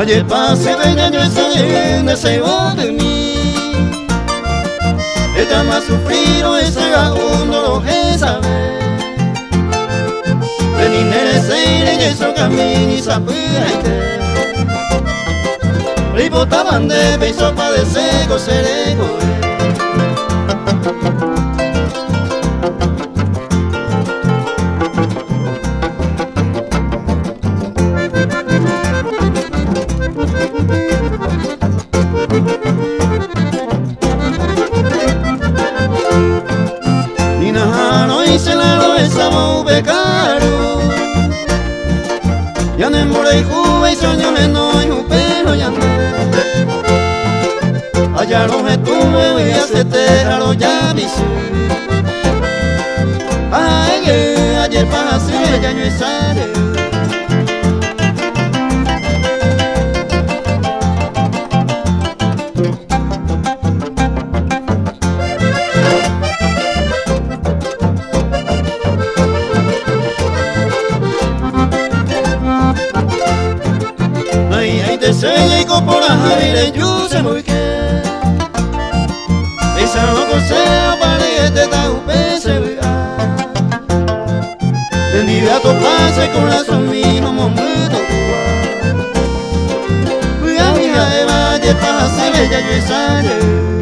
Ayer pasé bella yo esa linda se va de mí. Ella me ha sufrido esa uno lo que sabe. Venir se y eso camino y sapirete. Y botaban de beso pa' de seco serego. Se la lo esamo becaro ya ne more juve y soño me no y pero ya no allá no me tuve y hace te lo ya dice ay que ayer pasé ya no sale. Se llegó por aire yo se muy que esa no conseo para que te da un pese vendida tu pase con la somino momento a mi hija de valle pase bella yo sale.